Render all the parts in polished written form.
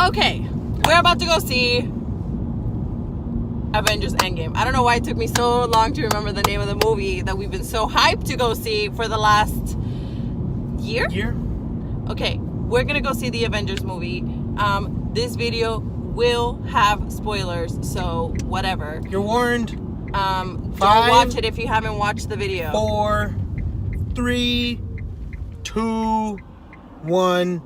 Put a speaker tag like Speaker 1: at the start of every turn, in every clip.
Speaker 1: Okay, we're about to go see Avengers Endgame. I don't know why it took me so long to remember the name of the movie that we've been so hyped to go see for the last year? Okay, we're gonna go see the Avengers movie. This video will have spoilers, so whatever.
Speaker 2: You're warned.
Speaker 1: Don't watch it if you haven't watched the video.
Speaker 2: 4, 3, 2, 1.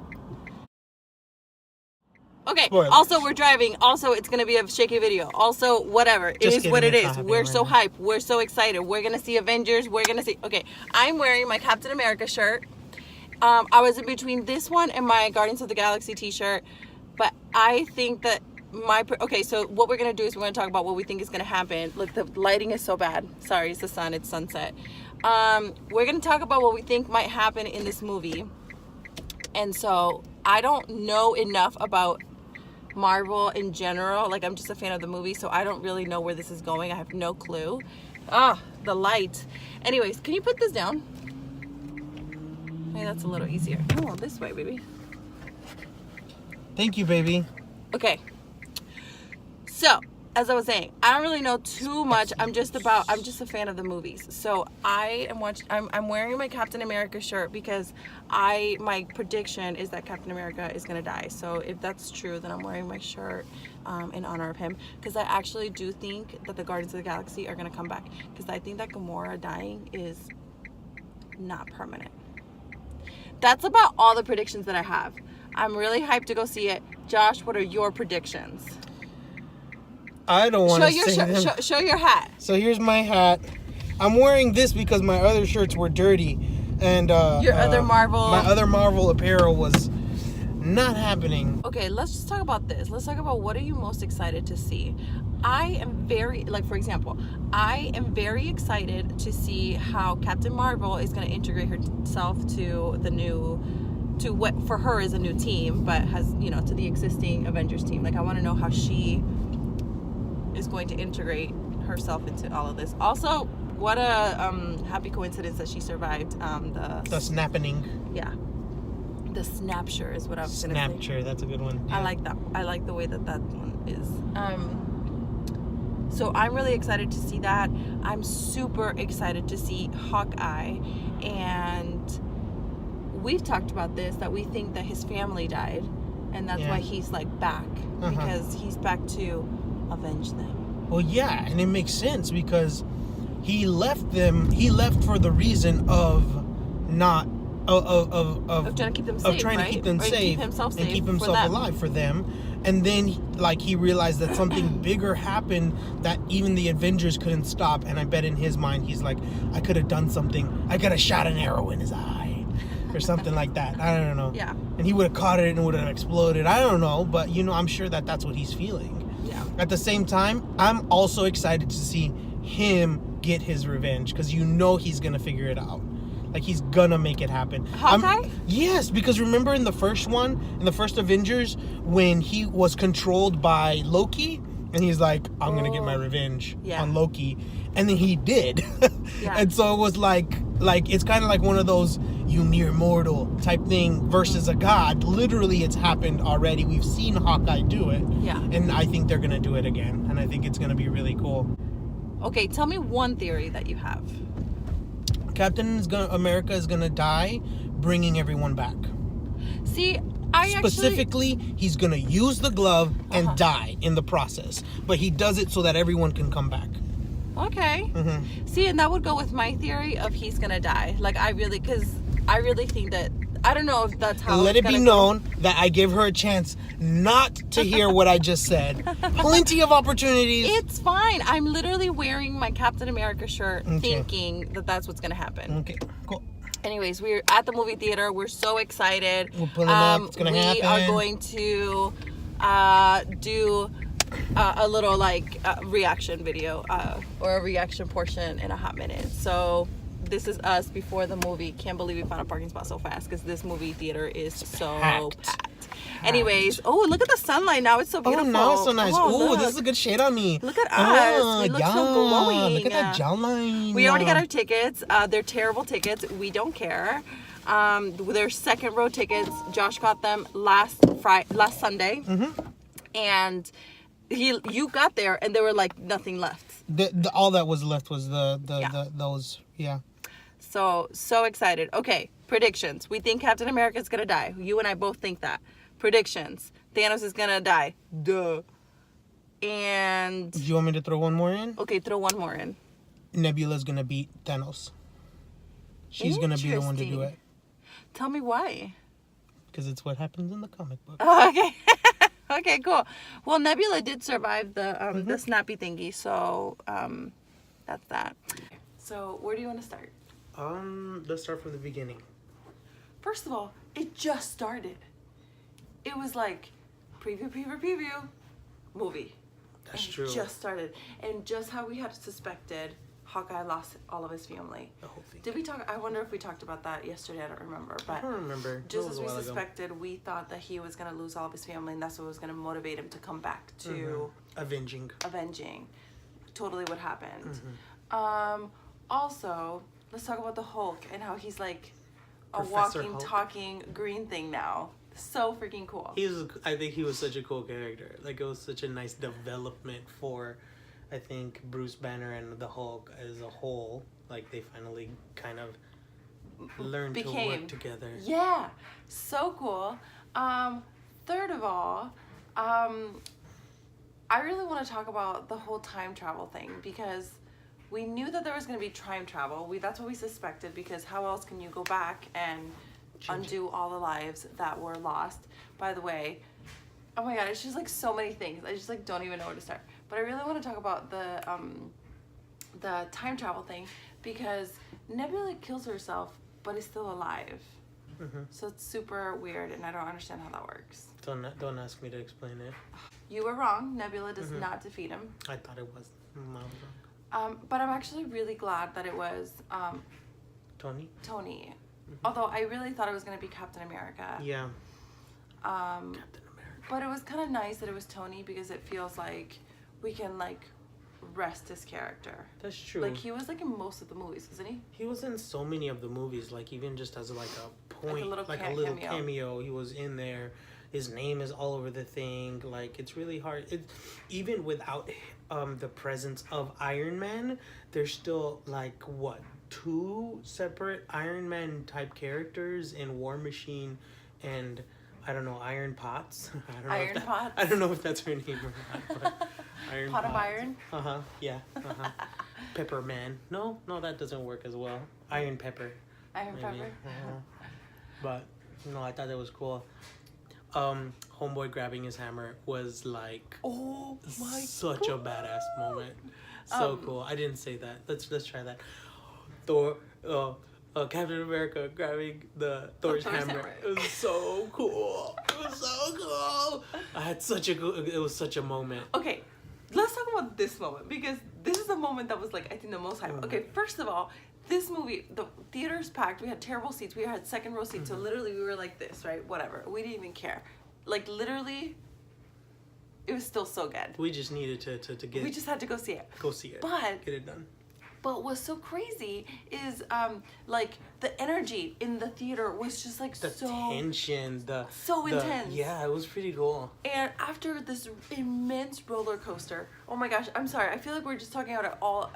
Speaker 1: Okay.
Speaker 2: Spoilers.
Speaker 1: Also, we're driving. Also, it's gonna be a shaky video. Also, whatever. It is what it is. We're so hyped. We're so excited. We're gonna see Avengers. We're gonna see. Okay, I'm wearing my Captain America shirt. I was in between this one and my Guardians of the Galaxy T-shirt, but I think that okay. So what we're gonna do is we're gonna talk about what we think is gonna happen. Look, the lighting is so bad. Sorry, it's the sun. It's sunset. We're gonna talk about what we think might happen in this movie, and so I don't know enough about Marvel in general. Like, I'm just a fan of the movie, so I don't really know where this is going. I have no clue. The light. Anyways, can you put this down? Hey, that's a little easier. Oh, this way, baby.
Speaker 2: Thank you, baby.
Speaker 1: Okay. So, as I was saying, I don't really know too much. I'm just a fan of the movies. So I'm wearing my Captain America shirt because my prediction is that Captain America is gonna die. So if that's true, then I'm wearing my shirt in honor of him, because I actually do think that the Guardians of the Galaxy are gonna come back, because I think that Gamora dying is not permanent. That's about all the predictions that I have. I'm really hyped to go see it. Josh, what are your predictions?
Speaker 2: I don't want to say them.
Speaker 1: Show your hat.
Speaker 2: So here's my hat. I'm wearing this because my other shirts were dirty, and
Speaker 1: my other Marvel
Speaker 2: apparel was not happening.
Speaker 1: Okay, let's just talk about this. Let's talk about, what are you most excited to see? I am very, for example, I am very excited to see how Captain Marvel is going to integrate herself to what for her is a new team, but has, to the existing Avengers team. Like, I want to know how she is going to integrate herself into all of this. Also, what a happy coincidence that she survived the
Speaker 2: snapping.
Speaker 1: Yeah, the snapture is what I was gonna say.
Speaker 2: Snapture, that's a good one. Yeah.
Speaker 1: I like that. I like the way that one is. So I'm really excited to see that. I'm super excited to see Hawkeye, and we've talked about this, that we think that his family died, and that's why he's back, because he's back to avenge them.
Speaker 2: Well, yeah, and it makes sense because he left for the reason of
Speaker 1: trying to keep them safe,
Speaker 2: keep them safe,
Speaker 1: keep himself safe,
Speaker 2: and keep himself alive for them. And then he realized that something bigger happened that even the Avengers couldn't stop. And I bet in his mind he's like, I could have done something. I could have shot an arrow in his eye or something like that. I don't know.
Speaker 1: Yeah.
Speaker 2: And he would have caught it and it would have exploded. I don't know, but I'm sure that that's what he's feeling.
Speaker 1: Yeah.
Speaker 2: At the same time, I'm also excited to see him get his revenge, because he's gonna figure it out. Like, he's gonna make it happen.
Speaker 1: Hawkeye?
Speaker 2: Yes, because remember in the first Avengers, when he was controlled by Loki, and he's like, I'm gonna get my revenge on Loki, and then he did. And so it was like it's kind of like one of those you mere mortal type thing versus a god. Literally, it's happened already. We've seen Hawkeye do it.
Speaker 1: Yeah.
Speaker 2: And I think they're gonna do it again, and I think it's gonna be really cool.
Speaker 1: Okay, tell me one theory that you have.
Speaker 2: Captain America is gonna die, bringing everyone back.
Speaker 1: See,
Speaker 2: Specifically, he's gonna use the glove and die in the process, but he does it so that everyone can come back.
Speaker 1: Okay. See, and that would go with my theory of he's gonna die. Because I really think that, I don't know if that's how.
Speaker 2: Let it be known that I gave her a chance not to hear what I just said. Plenty of opportunities.
Speaker 1: It's fine. I'm literally wearing my Captain America shirt, thinking that that's what's gonna happen. Okay, cool. Anyways, we're at the movie theater. We're so excited.
Speaker 2: We're pulling up. It's gonna happen.
Speaker 1: We are going to do a little reaction video or a reaction portion in a hot minute. So this is us before the movie. Can't believe we found a parking spot so fast, because this movie theater is so packed. Anyways, look at the sunlight now. It's so beautiful.
Speaker 2: Oh, now it's so nice. This is a good shade on me.
Speaker 1: Look at us. We look so glowing.
Speaker 2: Look at that jawline.
Speaker 1: We already got our tickets. They're terrible tickets. We don't care. Their second row tickets, Josh got them last Sunday, and you got there, and there were like nothing left.
Speaker 2: All that was left was those. Yeah.
Speaker 1: So excited. Okay, predictions. We think Captain America is gonna die. You and I both think that. Predictions. Thanos is gonna die. Duh. And...
Speaker 2: Do you want me to throw one more in?
Speaker 1: Okay, throw one more in.
Speaker 2: Nebula's gonna beat Thanos. She's gonna be the one to do it.
Speaker 1: Tell me why.
Speaker 2: Because it's what happens in the comic book.
Speaker 1: Oh, okay. Okay, cool. Well, Nebula did survive the snappy thingy, so that's that. So where do you want to start?
Speaker 2: Let's start from the beginning.
Speaker 1: First of all, it just started. It was like preview, movie.
Speaker 2: That's true.
Speaker 1: It just started. And just how we had suspected, Hawkeye lost all of his family.
Speaker 2: The whole thing.
Speaker 1: Did we talk? I wonder if we talked about that yesterday. I don't remember. But
Speaker 2: I don't remember.
Speaker 1: Just as we suspected, we thought that he was going to lose all of his family, and that's what was going to motivate him to come back to
Speaker 2: avenging.
Speaker 1: Totally what happened. Also, let's talk about the Hulk and how he's like a
Speaker 2: Professor
Speaker 1: walking,
Speaker 2: Hulk.
Speaker 1: Talking green thing now. So freaking cool.
Speaker 2: I think he was such a cool character. Like, it was such a nice development for, I think, Bruce Banner and the Hulk as a whole. Like, they finally kind of learned to work together.
Speaker 1: Yeah, so cool. Third of all, I really want to talk about the whole time travel thing, because we knew that there was going to be time travel. That's what we suspected, because how else can you go back and undo all the lives that were lost? By the way, oh my god, it's just like so many things. I just like don't even know where to start. But I really want to talk about the time travel thing, because Nebula kills herself but is still alive. So it's super weird, and I don't understand how that works.
Speaker 2: Don't ask me to explain it.
Speaker 1: You were wrong. Nebula does not defeat him.
Speaker 2: I thought it was. I was
Speaker 1: wrong. But I'm actually really glad that it was
Speaker 2: Tony.
Speaker 1: Although I really thought it was going to be Captain America.
Speaker 2: Yeah. Captain America.
Speaker 1: But it was kind of nice that it was Tony, because it feels like we can like rest his character.
Speaker 2: That's true.
Speaker 1: Like, he was like in most of the movies, isn't he?
Speaker 2: He was in so many of the movies, like even just as like a point,
Speaker 1: like a little cameo.
Speaker 2: He was in there. His name is all over the thing. Like, it's really hard. Even without the presence of Iron Man, there's still like what, 2 separate Iron Man type characters in War Machine and I don't know, Iron Potts. I don't know if that's her name or not. But Iron
Speaker 1: Pot of Iron.
Speaker 2: Yeah. Pepper Man. No, that doesn't work as well. Iron Pepper.
Speaker 1: Pepper.
Speaker 2: But no, I thought that was cool. Homeboy grabbing his hammer was like,
Speaker 1: oh my
Speaker 2: such a badass moment. So cool. I didn't say that. Let's try that. Thor, Captain America grabbing Thor's hammer. It was so cool. It was so cool. It was such a moment.
Speaker 1: Okay, let's talk about this moment, because this is the moment that was like, I think, the most hype. Okay, first of all, this movie, the theater's packed. We had terrible seats. We had second row seats. So literally we were like this, right? Whatever. We didn't even care. Like, literally, it was still so good.
Speaker 2: We just needed to get...
Speaker 1: We just had to go see it.
Speaker 2: But... Get it done.
Speaker 1: But what's so crazy is, like, the energy in the theater was just, like,
Speaker 2: the tension,
Speaker 1: so intense.
Speaker 2: Yeah, it was pretty cool.
Speaker 1: And after this immense roller coaster, oh my gosh, I'm sorry. I feel like we're just talking about it all...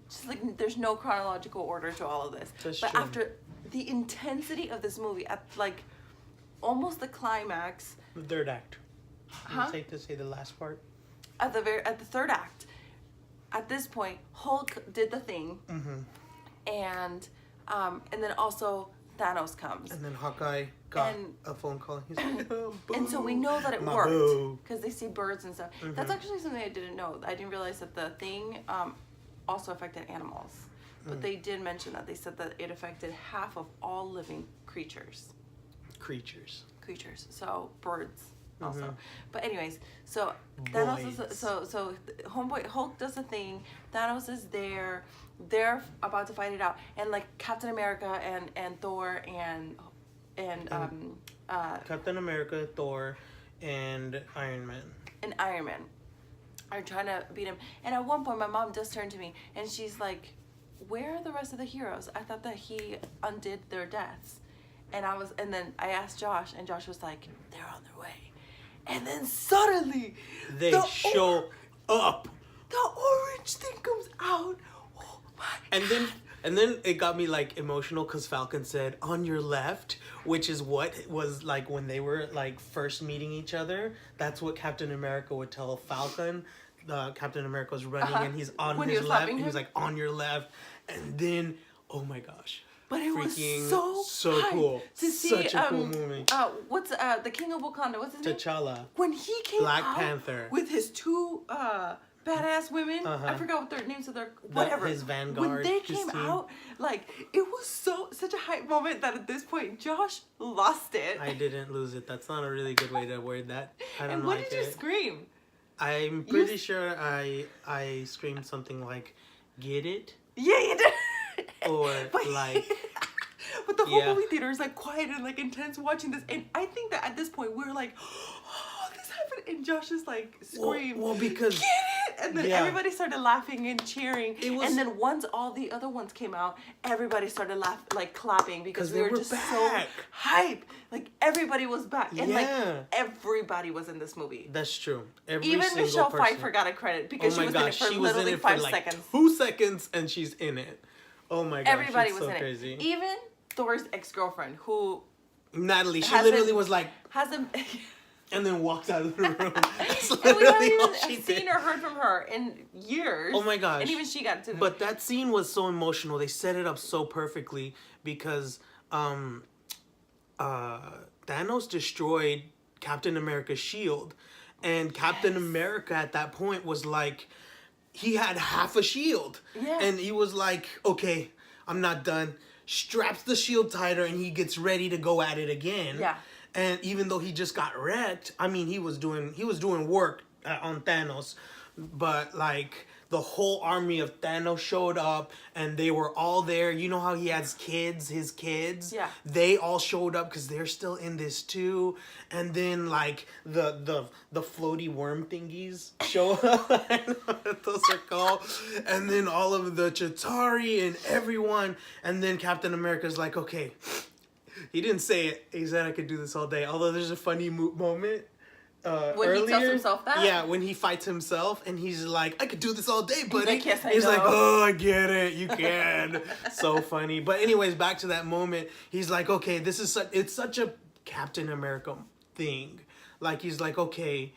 Speaker 1: Just like, there's no chronological order to all of this.
Speaker 2: That's
Speaker 1: but
Speaker 2: true.
Speaker 1: After the intensity of this movie, at like almost the climax,
Speaker 2: the third act.
Speaker 1: Huh?
Speaker 2: Safe to say the last part.
Speaker 1: At the third act, at this point, Hulk did the thing, and then also Thanos comes,
Speaker 2: and then Hawkeye got a phone call. He's like,
Speaker 1: and so we know that it worked because they see birds and stuff. That's actually something I didn't know. I didn't realize that the thing also affected animals, but they did mention that. They said that it affected half of all living creatures. So birds also. But anyways, so Thanos is, so homeboy Hulk does the thing. Thanos is there. They're about to fight it out, and like Captain America and Thor and
Speaker 2: Captain America, Thor, and Iron Man. Are trying to
Speaker 1: beat him. And at one point, my mom does turn to me, and she's like, where are the rest of the heroes? I thought that he undid their deaths. and then I asked Josh, and Josh was like, they're on their way. And then suddenly,
Speaker 2: they show up.
Speaker 1: The orange thing comes out. Oh my God.
Speaker 2: And then it got me like emotional because Falcon said on your left, which is what was like when they were like first meeting each other. That's what Captain America would tell Falcon. Captain America was running and he's on his left. He was like on your left, and then oh my gosh.
Speaker 1: But it was
Speaker 2: so cool.
Speaker 1: To see,
Speaker 2: such a cool movie.
Speaker 1: What's the King of Wakanda? What's his name?
Speaker 2: T'Challa.
Speaker 1: When he came
Speaker 2: Black
Speaker 1: out
Speaker 2: Panther
Speaker 1: with his two badass women. I forgot what their names of their whatever.
Speaker 2: His vanguard.
Speaker 1: When they came out, like it was such a hype moment that at this point Josh lost it.
Speaker 2: I didn't lose it. That's not a really good way to word that. I don't
Speaker 1: and what did you scream?
Speaker 2: I'm pretty sure I screamed something like, "Get it?"
Speaker 1: Yeah, you did.
Speaker 2: Or like.
Speaker 1: But the whole movie theater is like quiet and like intense watching this, and I think that at this point we're like, oh, this happened, and Josh is like scream,
Speaker 2: well because
Speaker 1: get it, and then everybody started laughing and cheering, and then once all the other ones came out, everybody started clapping because we were just back. So hype, like everybody was back, and like everybody was in this movie.
Speaker 2: That's true.
Speaker 1: Even Michelle Pfeiffer got a credit because she was in it for literally 5 seconds.
Speaker 2: 2 seconds, and she's in it. Oh my gosh,
Speaker 1: everybody was
Speaker 2: so
Speaker 1: in
Speaker 2: crazy.
Speaker 1: It. Even Thor's ex-girlfriend, who
Speaker 2: Natalie, she literally was like,
Speaker 1: hasn't,
Speaker 2: and then walked out of the room. That's
Speaker 1: and we haven't even seen or heard from her in years.
Speaker 2: Oh my gosh!
Speaker 1: And even she got to.
Speaker 2: But that scene was so emotional. They set it up so perfectly because Thanos destroyed Captain America's shield, and Captain America at that point was like, he had half a shield, and he was like, okay, I'm not done. Straps the shield tighter, and he gets ready to go at it again. Yeah. And even though he just got wrecked, I mean, he was doing work on Thanos, but like the whole army of Thanos showed up, and they were all there. You know how he has kids, his kids? Yeah. They all showed up because they're still in this too. And then like the floaty worm thingies show up. I know what those are called. And then all of the Chitauri and everyone. And then Captain America's like, okay. He didn't say it. He said I could do this all day. Although there's a funny moment.
Speaker 1: When earlier, he tells himself that?
Speaker 2: Yeah, when he fights himself and he's like, I could do this all day, buddy.
Speaker 1: He's like, yes, I
Speaker 2: he's
Speaker 1: know.
Speaker 2: like, oh, I get it. You can. So funny. But anyways, back to that moment. He's like, okay, this is it's such a Captain America thing. Like, he's like, okay,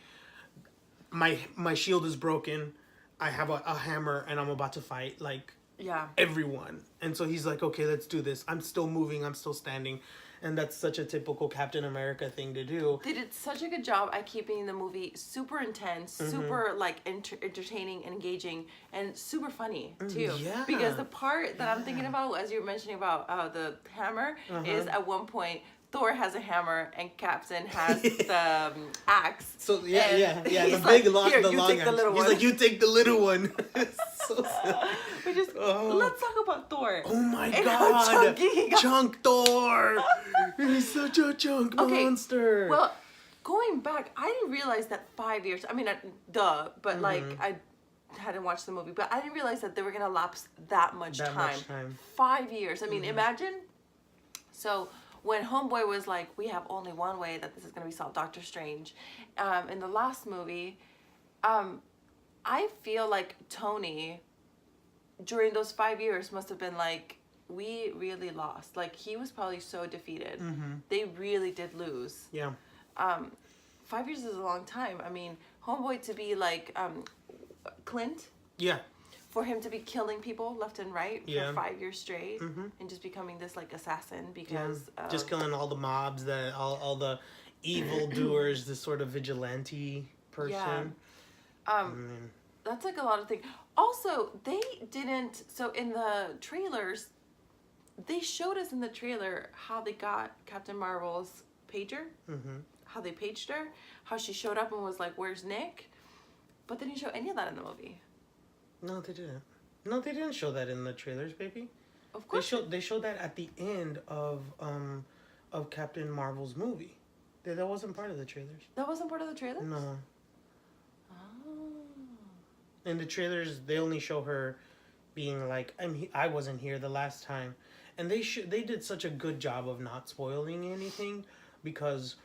Speaker 2: my shield is broken. I have a hammer and I'm about to fight, like, everyone. And so he's like, okay, let's do this. I'm still moving. I'm still standing. And that's such a typical Captain America thing to do.
Speaker 1: They did such a good job at keeping the movie super intense, super like entertaining, engaging, and super funny too. Yeah. Because the part that I'm thinking about, as you were mentioning about the hammer, is at one point Thor has a hammer and Captain has the axe.
Speaker 2: So the big long, the long axe. He's like, you take the little one. So
Speaker 1: let's talk about Thor.
Speaker 2: Oh my god, chunk Thor. He's such a chunk monster.
Speaker 1: Well, going back, I didn't realize that 5 years. I mean, but like I hadn't watched the movie, but I didn't realize that they were gonna lapse that much time. 5 years. I mean, imagine. So when Homeboy was like, we have only one way that this is gonna be solved, Doctor Strange. In the last movie, I feel like Tony, during those 5 years, must have been like, we really lost. Like, he was probably so defeated. They really did lose. Yeah. 5 years is a long time. I mean, Homeboy to be like Clint. Yeah. For him to be killing people left and right for 5 years straight and just becoming this like assassin because
Speaker 2: just killing all the mobs, all the evil doers, this sort of vigilante person.
Speaker 1: That's like a lot of things. Also, they didn't. So in the trailers, they showed us in the trailer how they got Captain Marvel's pager, how they paged her, how she showed up and was like, "Where's Nick?" But they didn't show any of that in the movie.
Speaker 2: No, they didn't. No, they didn't show that in the trailers, baby.
Speaker 1: Of course.
Speaker 2: They showed that at the end of Captain Marvel's movie. That wasn't part of the trailers.
Speaker 1: That wasn't part of the trailers?
Speaker 2: No. In the trailers, they only show her being like, I wasn't here the last time. and they did such a good job of not spoiling anything, because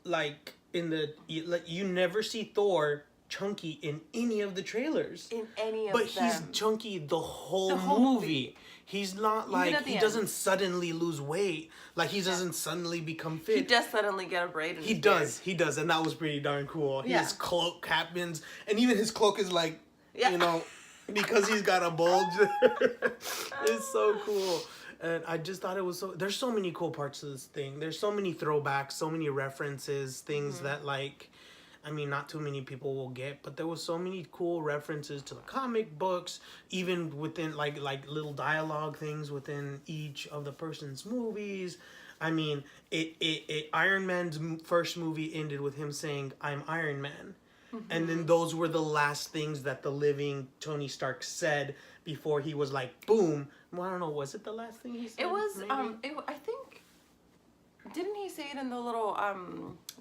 Speaker 2: like you never see Thor chunky in any of the trailers.
Speaker 1: In any of
Speaker 2: but
Speaker 1: them.
Speaker 2: But he's chunky the whole movie. He's not like, he doesn't suddenly lose weight. Like, he doesn't suddenly become fit.
Speaker 1: He does suddenly get a braid in his
Speaker 2: beard. He does, and that was pretty darn cool. Yeah. His cloak happens, and even his cloak is like, you know, because he's got a bulge. It's so cool. And I just thought it was there's so many cool parts to this thing. There's so many throwbacks, so many references, things that like, I mean, not too many people will get, but there was so many cool references to the comic books, even within like little dialogue things within each of the person's movies. I mean, Iron Man's first movie ended with him saying, "I'm Iron Man." And then those were the last things that the living Tony Stark said before he was like, boom. Well, I don't know, was it the last thing he said?
Speaker 1: It was, I think, didn't he say it in the little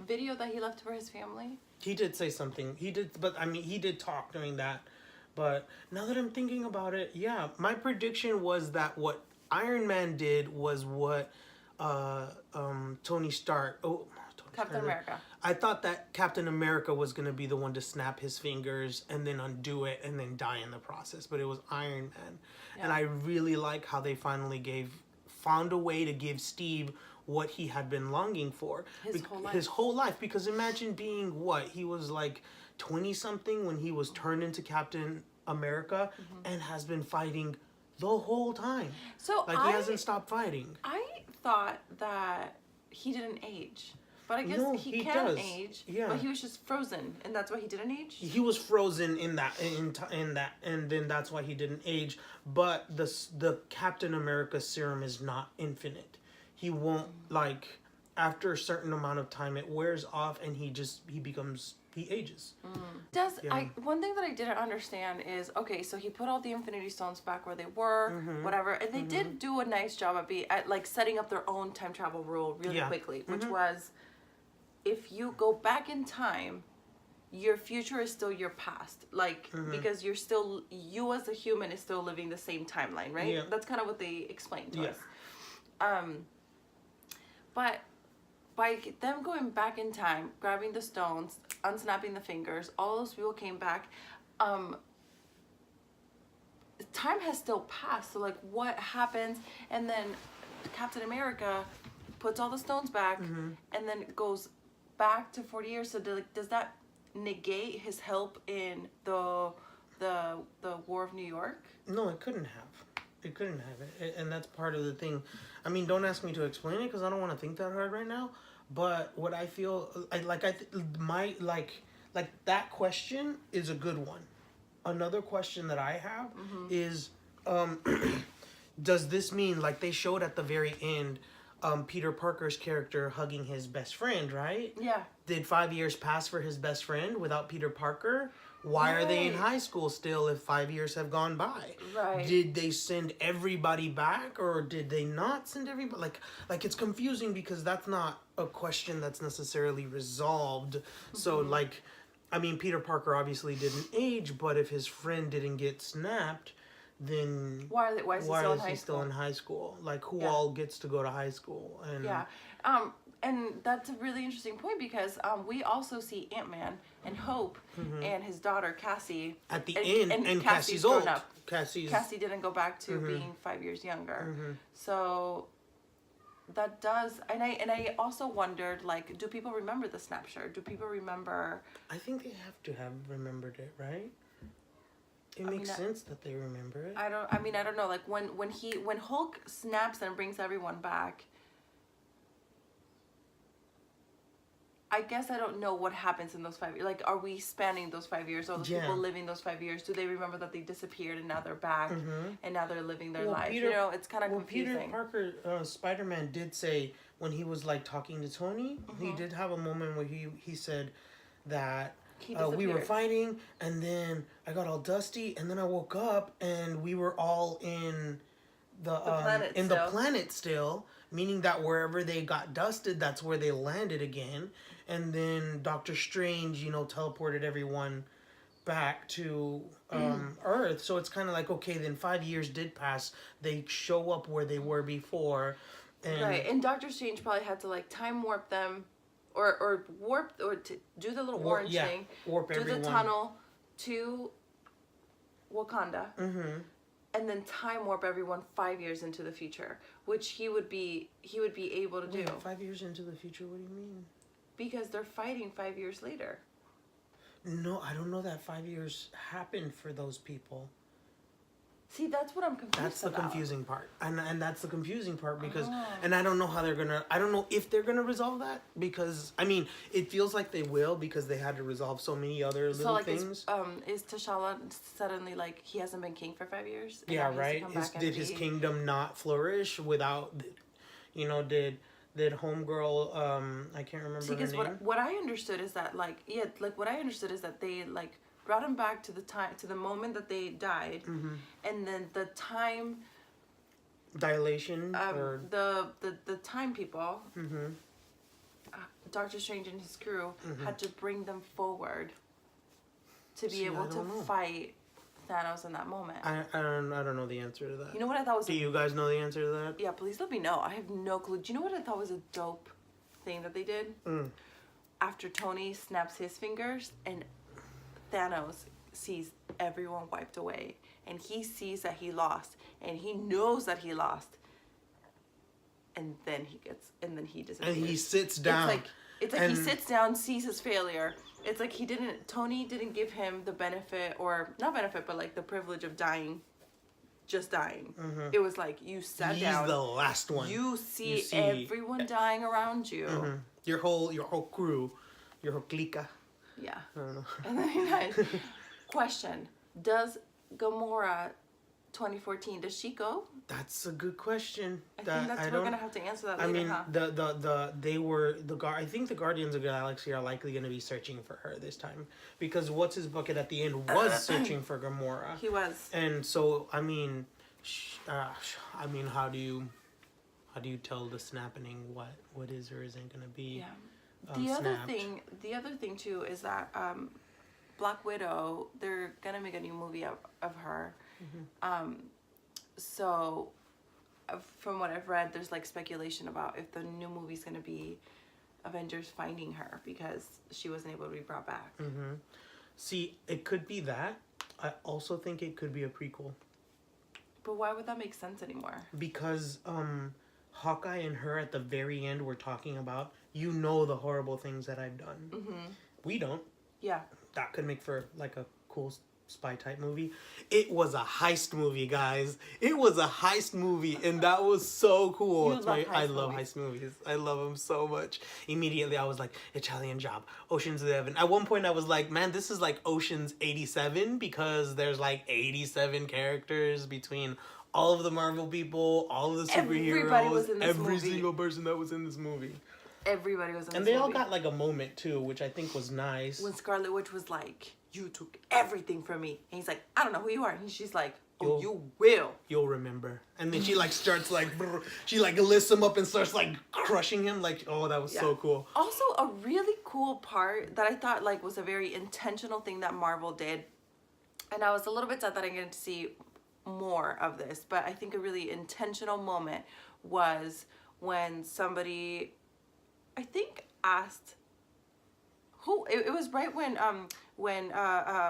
Speaker 1: video that he left for his family?
Speaker 2: He did say something. He did, but I mean, he did talk during that. But now that I'm thinking about it, yeah, my prediction was that what Iron Man did was what Tony Stark.
Speaker 1: Captain America.
Speaker 2: I thought that Captain America was going to be the one to snap his fingers and then undo it and then die in the process. But it was Iron Man. Yeah. And I really like how they finally found a way to give Steve what he had been longing for. His whole life. Because imagine being he was like 20-something when he was turned into Captain America and has been fighting the whole time. So he hasn't stopped fighting.
Speaker 1: I thought that he didn't age. But I guess he can age. Yeah. But he was just frozen, and that's why he didn't age.
Speaker 2: He was frozen in that, and then that's why he didn't age. But the Captain America serum is not infinite. He won't after a certain amount of time it wears off, and he ages.
Speaker 1: One thing that I didn't understand is, okay, so he put all the Infinity Stones back where they were, whatever, and they did do a nice job at setting up their own time travel rule really quickly, which was, if you go back in time, your future is still your past, because you as a human is still living the same timeline, right? Yeah. That's kind of what they explained to us. But by them going back in time, grabbing the stones, unsnapping the fingers, all those people came back. Time has still passed. So what happens? And then Captain America puts all the stones back, and then goes back to 40 years. So does that negate his help in the War of New York?
Speaker 2: No, it couldn't have. It couldn't have it, and that's part of the thing. I mean, don't ask me to explain it because I don't want to think that hard right now. But what I feel that question is a good one. Another question that I have is, does this mean, they showed at the very end, Peter Parker's character hugging his best friend, right? Yeah. Did 5 years pass for his best friend without Peter Parker? Why are they in high school still if 5 years have gone by? Right. Did they send everybody back, or did they not send everybody? It's confusing because that's not a question that's necessarily resolved. So, I mean, Peter Parker obviously didn't age, but if his friend didn't get snapped, then why is he still in high school? Who all gets to go to high school? And
Speaker 1: and that's a really interesting point because we also see Ant-Man and Hope and his daughter Cassie
Speaker 2: at the end, and Cassie's old.
Speaker 1: Up. Cassie didn't go back to being 5 years younger. So that does, and I also wondered, do people remember the snapshot? Do people remember?
Speaker 2: I think they have to have remembered it, right? It makes sense that they remember it.
Speaker 1: I don't know. When Hulk snaps and brings everyone back, I guess I don't know what happens in those 5 years. Are we spanning those 5 years? Are those people living those 5 years? Do they remember that they disappeared and now they're back and now they're living their life? It's kind of confusing.
Speaker 2: Peter Parker, Spider-Man did say when he was talking to Tony, he did have a moment where he said that we were fighting and then I got all dusty and then I woke up and we were all in the planet still, meaning that wherever they got dusted, that's where they landed again. And then Doctor Strange, teleported everyone back to Earth. So it's kind of like, okay, then 5 years did pass. They show up where they were before. And
Speaker 1: right, and Doctor Strange probably had to like time warp them, or warp, or to do the little orange thing,
Speaker 2: warp
Speaker 1: do
Speaker 2: everyone.
Speaker 1: the tunnel to Wakanda, and then time warp everyone 5 years into the future, which he would be able to do.
Speaker 2: 5 years into the future? What do you mean?
Speaker 1: Because they're fighting 5 years later.
Speaker 2: No, I don't know that 5 years happened for those people.
Speaker 1: See, that's what I'm confused
Speaker 2: That's the
Speaker 1: about.
Speaker 2: confusing part. And that's the confusing part because... And I don't know how they're going to... I don't know if they're going to resolve that because... I mean, it feels like they will because they had to resolve so many other little things.
Speaker 1: Is T'Challa suddenly like, he hasn't been king for 5 years?
Speaker 2: Yeah, right? Did his kingdom not flourish without... You know, did Homegirl... I can't remember her name.
Speaker 1: Because what I understood is that, like... Yeah, like, what I understood is that they, like... brought him back to the moment that they died, and then the time
Speaker 2: dilation or
Speaker 1: the time people, Doctor Strange and his crew had to bring them forward to be able to fight Thanos in that moment.
Speaker 2: I don't know the answer to that.
Speaker 1: You know what I thought was?
Speaker 2: Do you guys know the answer to that?
Speaker 1: Yeah, please let me know. I have no clue. Do you know what I thought was a dope thing that they did? After Tony snaps his fingers and Thanos sees everyone wiped away, and he sees that he lost, and he knows that he lost, and then he disappears.
Speaker 2: And he sits down.
Speaker 1: It's like he sits down, sees his failure. It's like Tony didn't give him the benefit, or not benefit, but like the privilege of dying, just dying. It was like, you sat down.
Speaker 2: He's the last one.
Speaker 1: You see everyone dying around you.
Speaker 2: Your whole crew, your whole clica.
Speaker 1: Yeah.
Speaker 2: I don't know.
Speaker 1: And then he dies. Question: does Gamora 2014, does she go?
Speaker 2: That's a good question.
Speaker 1: We're gonna have to answer that later.
Speaker 2: I mean,
Speaker 1: huh?
Speaker 2: I think the Guardians of the Galaxy are likely going to be searching for her this time because what's his bucket at the end was searching for Gamora.
Speaker 1: He was.
Speaker 2: And so I mean, how do you tell the snapping what is or isn't going to be?
Speaker 1: Yeah. The other thing too is that Black Widow, they're gonna make a new movie of her. So from what I've read, there's like speculation about if the new movie's gonna be Avengers finding her because she wasn't able to be brought back.
Speaker 2: See, it could be that. I also think it could be a prequel.
Speaker 1: But why would that make sense anymore?
Speaker 2: Because Hawkeye and her at the very end were talking about, you know, the horrible things that I've done. We don't.
Speaker 1: Yeah.
Speaker 2: That could make for like a cool spy type movie. It was a heist movie, guys. It was a heist movie, and that was so cool. I love heist movies. I love them so much. Immediately, I was like, Italian Job, Ocean's 11. At one point, I was like, man, this is like Ocean's 87 because there's like 87 characters between all of the Marvel people, all of the superheroes, every single person that was in this movie.
Speaker 1: Everybody was in this movie.
Speaker 2: And they all got like a moment too, which I think was nice.
Speaker 1: When Scarlet Witch was like, you took everything from me. And he's like, I don't know who you are. And she's like, oh, you will.
Speaker 2: You'll remember. And then she like starts like, she like lifts him up and starts like crushing him. Like, oh, that was so cool.
Speaker 1: Also, a really cool part that I thought like was a very intentional thing that Marvel did. And I was a little bit sad that I didn't get to see more of this. But I think a really intentional moment was when somebody, I think, asked who it was right when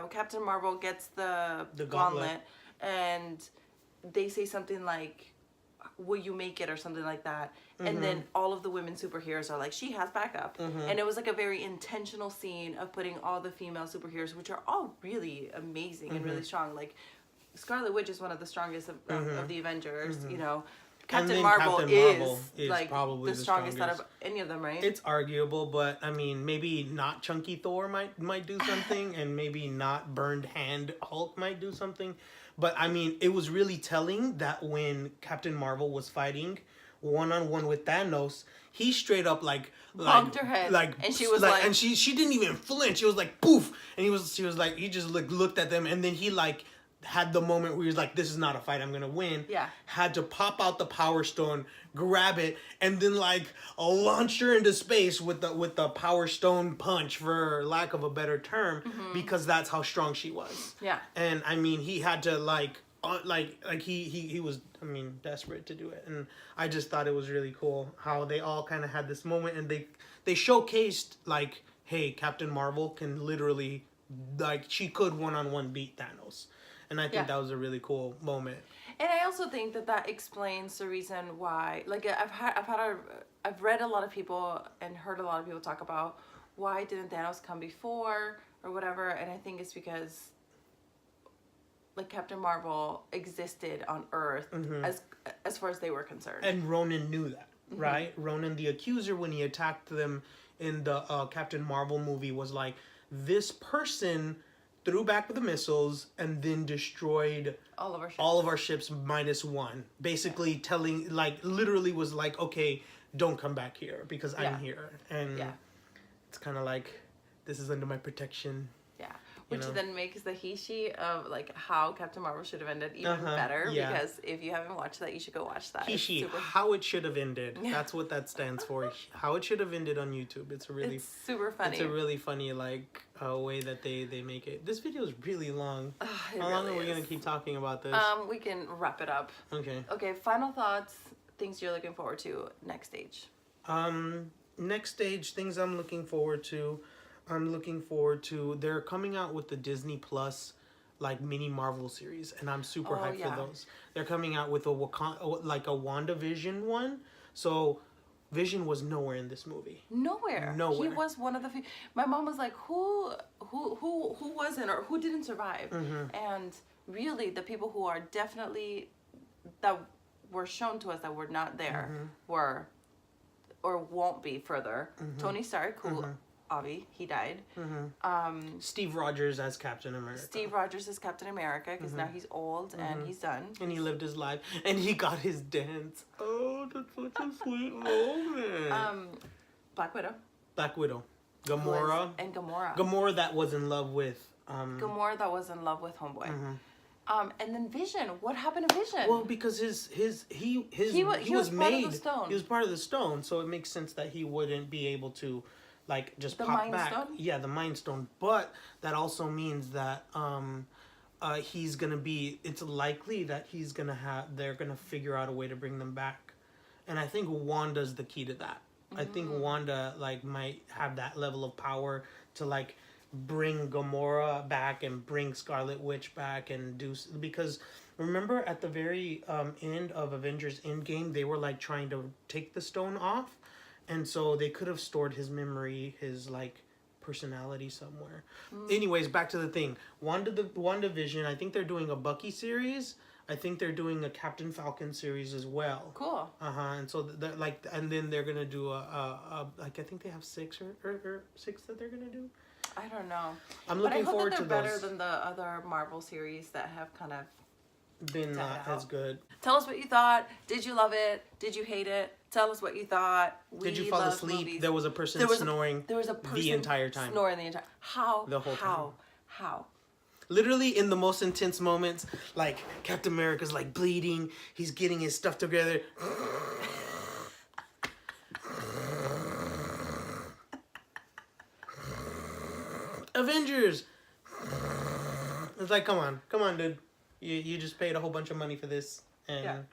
Speaker 1: Captain Marvel gets the gauntlet and they say something like, will you make it, or something like that, and then all of the women superheroes are like, she has backup. And it was like a very intentional scene of putting all the female superheroes, which are all really amazing and really strong. Like Scarlet Witch is one of the strongest of the Avengers, you know. Captain Marvel is like probably the strongest out of any of them, right?
Speaker 2: It's arguable, but I mean, maybe not Chunky Thor might do something, and maybe not Burned Hand Hulk might do something. But I mean, it was really telling that when Captain Marvel was fighting one-on-one with Thanos, he straight up
Speaker 1: bumped her head, and she was like,
Speaker 2: and she didn't even flinch. It was like poof, and she was like, he just looked at them, and then he like. had the moment where he was like, this is not a fight, I'm gonna win.
Speaker 1: Yeah.
Speaker 2: Had to pop out the Power Stone, grab it, and then like launch her into space with the Power Stone punch, for lack of a better term, because that's how strong she was.
Speaker 1: Yeah.
Speaker 2: And I mean, he had to like he was, I mean, desperate to do it. And I just thought it was really cool how they all kind of had this moment, and they showcased like, hey, Captain Marvel can literally, like, she could one-on-one beat Thanos. And I think that was a really cool moment.
Speaker 1: And I also think that explains the reason why, like, I've read a lot of people and heard a lot of people talk about why didn't Thanos come before or whatever, and I think it's because, like, Captain Marvel existed on Earth as far as they were concerned.
Speaker 2: And Ronan knew that, right? Ronan the Accuser, when he attacked them in the Captain Marvel movie, was like, this person threw back with the missiles and then destroyed all of our ships minus one. Basically telling, like, literally was like, okay, don't come back here because I'm here. And it's kind of like, this is under my protection.
Speaker 1: Yeah. Which then makes the he-she of, like, how Captain Marvel should have ended even better. Yeah. Because if you haven't watched that, you should go watch that.
Speaker 2: He-she, how it should have ended. That's what that stands for. How it should have ended on YouTube. It's
Speaker 1: super funny.
Speaker 2: It's a really funny, like, way that they make it. This video is really long. How long are we going to keep talking about this?
Speaker 1: We can wrap it up.
Speaker 2: Okay.
Speaker 1: Okay, final thoughts, things you're looking forward to next stage.
Speaker 2: Next stage, things I'm looking forward to. They're coming out with the Disney Plus, like, mini Marvel series, and I'm super hyped for those. They're coming out with a WandaVision one. So Vision was nowhere in this movie.
Speaker 1: Nowhere. He was one of the few. My mom was like, who wasn't, or who didn't survive? And really, the people who are definitely, that were shown to us that were not there, were, or won't be further. Tony Stark, who Avi, he died.
Speaker 2: Steve Rogers as Captain America.
Speaker 1: Steve Rogers as Captain America, because now he's old and he's done.
Speaker 2: And he lived his life, and he got his dance. Oh, that's such a sweet moment.
Speaker 1: Black Widow.
Speaker 2: Gamora.
Speaker 1: And Gamora.
Speaker 2: Gamora that was in love with.
Speaker 1: Gamora that was in love with Homeboy. And then Vision. What happened to Vision?
Speaker 2: Well, because he was made. Part of the stone. He was part of the stone, so it makes sense that he wouldn't be able to, like, just pop back. Stone? Yeah, the Mind Stone. But that also means that he's gonna be. It's likely that they're gonna figure out a way to bring them back, and I think Wanda's the key to that. I think Wanda, like, might have that level of power to, like, bring Gamora back and bring Scarlet Witch back and do, because remember at the very end of Avengers Endgame, they were, like, trying to take the stone off. And so they could have stored his memory, his, like, personality somewhere. Anyways, back to the thing. WandaVision, I think they're doing a Bucky series. I think they're doing a Captain Falcon series as well. Cool. And so they're like, and then they're gonna do like, I think they have 6 or 6 that they're gonna do.
Speaker 1: I don't know.
Speaker 2: I'm looking forward to those.
Speaker 1: But I hope that they're better than the other Marvel series that have kind of
Speaker 2: been not as good.
Speaker 1: Tell us what you thought. Did you love it? Did you hate it? Tell us what you thought.
Speaker 2: Did you fall asleep? Movies. There was a person snoring.
Speaker 1: There was a person
Speaker 2: the entire time.
Speaker 1: Snoring the entire. How?
Speaker 2: The whole time.
Speaker 1: How?
Speaker 2: Literally in the most intense moments, like Captain America's like bleeding. He's getting his stuff together. Avengers. It's like, come on, dude. You just paid a whole bunch of money for this, and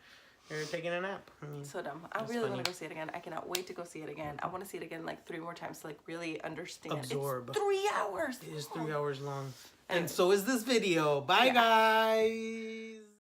Speaker 2: you're taking a nap. I mean,
Speaker 1: so dumb. I really want to go see it again. I cannot wait to go see it again. I want to see it again like 3 more times to, like, really understand.
Speaker 2: Absorb.
Speaker 1: It's 3 hours.
Speaker 2: It is 3 hours long. And so is this video. Bye, guys.